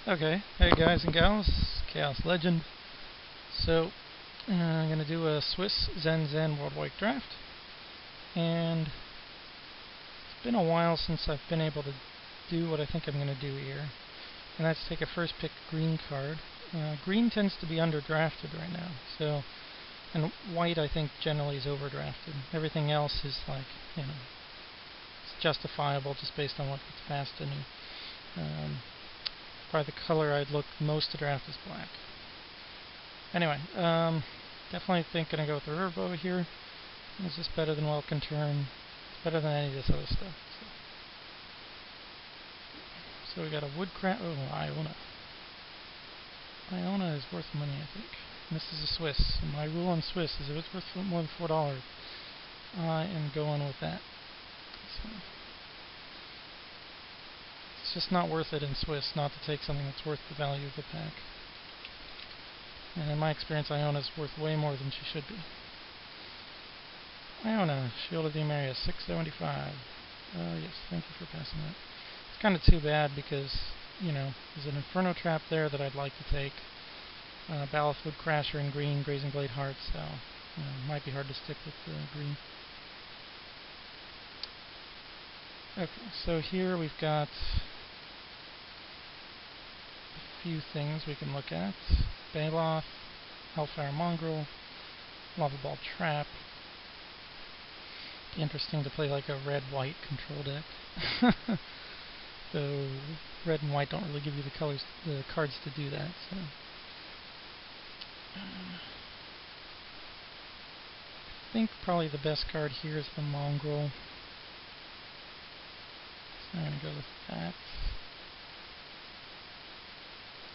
Okay, hey guys and gals, Xaoslegend. So, I'm going to do a Swiss Zen Worldwide Draft, and it's been a while since I've been able to do what I think I'm going to do here, and that's take a first pick green card. Green tends to be underdrafted right now, and white I think generally is overdrafted. Everything else is like, it's justifiable just based on what gets passed to me. Probably the color I'd look most to draft is black. Anyway, definitely think gonna go with the riverboat here. This is better than Welcome Turn. It's better than any of this other stuff. So we got a woodcraft. Oh, Iona. Iona is worth money, I think. And this is a Swiss. And my rule on Swiss is if it's worth more than $4, I am going with that. So it's just not worth it in Swiss not to take something that's worth the value of the pack. And in my experience, Iona's worth way more than she should be. Iona, Shield of the Amerias, 675. Yes, thank you for passing that. It's kind of too bad because, there's an Inferno Trap there that I'd like to take. Ballast Wood Crasher in green, Grazing Blade Heart, so, it might be hard to stick with the green. Okay, so here we've got a few things we can look at. Baloth, Hellfire Mongrel, Lava Ball Trap. Be interesting to play like a red-white control deck. Though red and white don't really give you the cards to do that. So, I think probably the best card here is the Mongrel. So I'm going to go with that.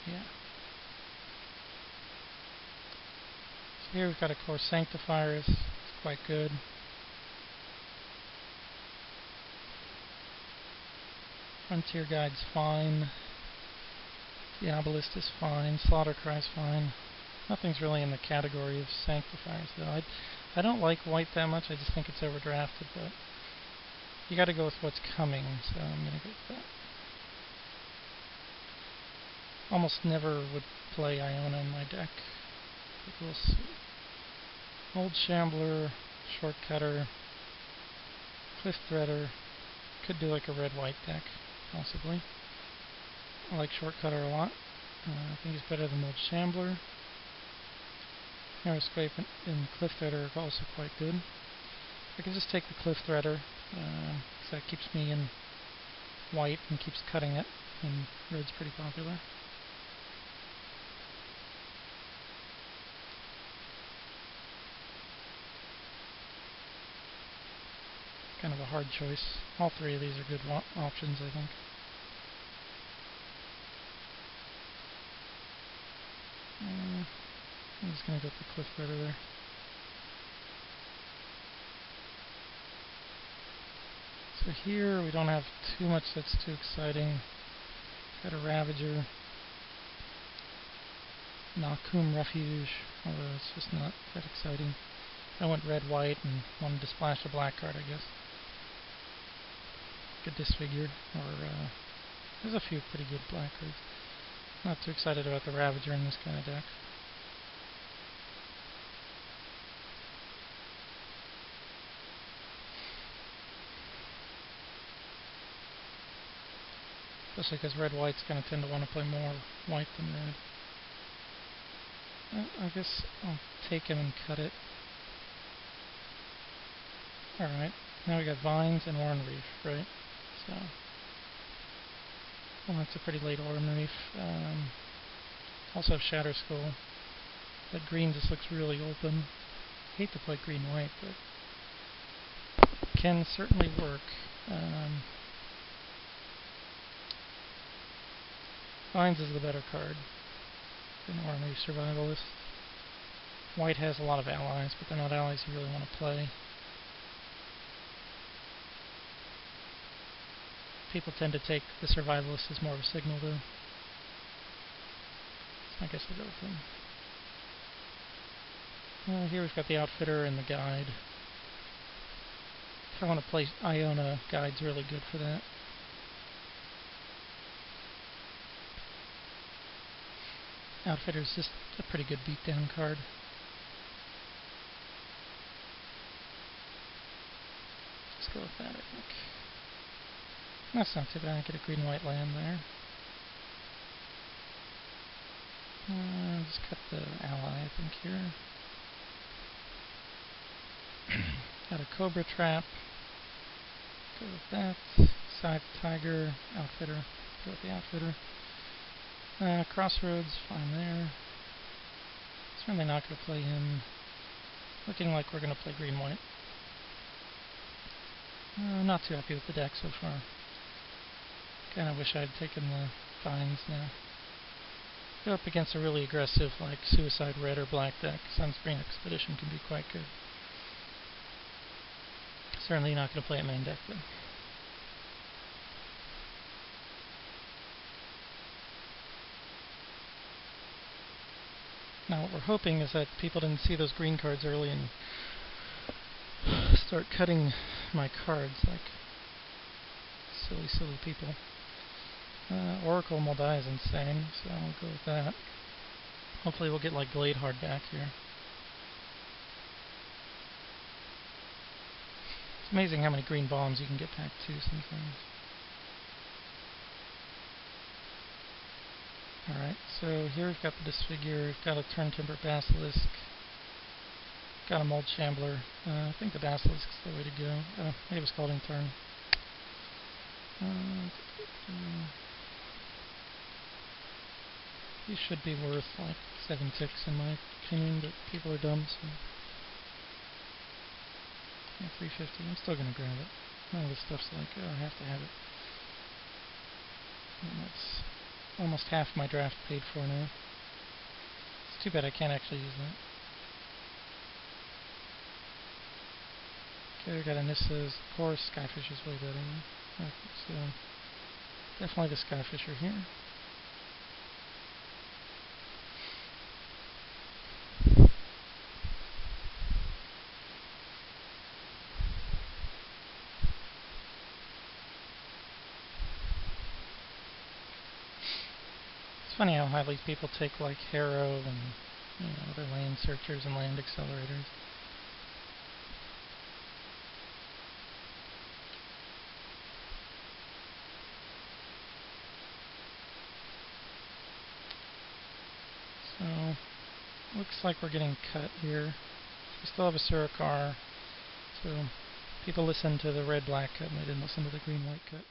Yeah. So here we've got a Core Sanctifier. It's quite good. Frontier Guide's fine. Diabolist is fine. Slaughter Cry's fine. Nothing's really in the category of Sanctifiers, though. I don't like white that much. I just think it's overdrafted, but you got to go with what's coming, so I'm going to go with that. Almost never would play Iona in my deck, but we'll see. Old Shambler, Shortcutter, Cliff Threader. Could do like a red-white deck, possibly. I like Shortcutter a lot. I think he's better than Old Shambler. Aeroscape and Cliff Threader are also quite good. I can just take the Cliff Threader, because that keeps me in white and keeps cutting it, and red's pretty popular. Kind of a hard choice. All three of these are good options, I think. I'm just going to go with the Cliff Threader there. So here we don't have too much that's too exciting. Got a Ravager. Nakum Refuge, although it's just not that exciting. I went red-white and wanted to splash a black card, I guess. Could Disfigure, or there's a few pretty good black cards. Not too excited about the Ravager in this kind of deck. Especially because red-white's going to tend to want to play more white than red. I guess I'll take him and cut it. Alright, now we got Vines and Oran Reef, right? So, well, that's a pretty late Oran Reef. Also have Shatter Skull. That green just looks really open. Hate to play green-white, but can certainly work. Vines is the better card than Oran Reef Survivalist. White has a lot of allies, but they're not allies you really want to play. People tend to take the Survivalist as more of a signal, though. So I guess I'll go with him. Here we've got the Outfitter and the Guide. If I want to play Iona, Guide's really good for that. Outfitter's just a pretty good beatdown card. Let's go with that, I think. That's not too bad. I get a green-white land there. Just cut the ally, I think, here. Got a Cobra Trap. Go with that. Scythe Tiger. Outfitter. Go with the Outfitter. Crossroads, fine there. Certainly not going to play him. Looking like we're going to play green-white. Not too happy with the deck so far. Kind of wish I had taken the Vines now. Go up against a really aggressive, like Suicide Red or Black deck. Sunscreen Expedition can be quite good. Certainly not going to play it main deck though. Now what we're hoping is that people didn't see those green cards early and start cutting my cards like silly people. Oracle Moldai is insane, so I'll go with that. Hopefully we'll get like Gladeheart back here. It's amazing how many green bombs you can get back too sometimes. Alright, so here we've got the Disfigure, we've got a Turn Timber Basilisk, got a Mold Shambler. I think the Basilisk is the way to go. Maybe it's called in turn. These should be worth like 7/6 in my opinion, but people are dumb, so. Yeah, 350. I'm still gonna grab it. None of this stuff's like, oh, I have to have it. And that's almost half my draft paid for now. It's too bad I can't actually use that. Okay, we got a Nissa's. Of course, Skyfish is way better now. Okay, so definitely the Skyfisher here. It's funny how highly people take like Harrow and other land searchers and land accelerators. So looks like we're getting cut here. We still have a Surikar, so people listen to the red-black cut and they didn't listen to the green-white cut.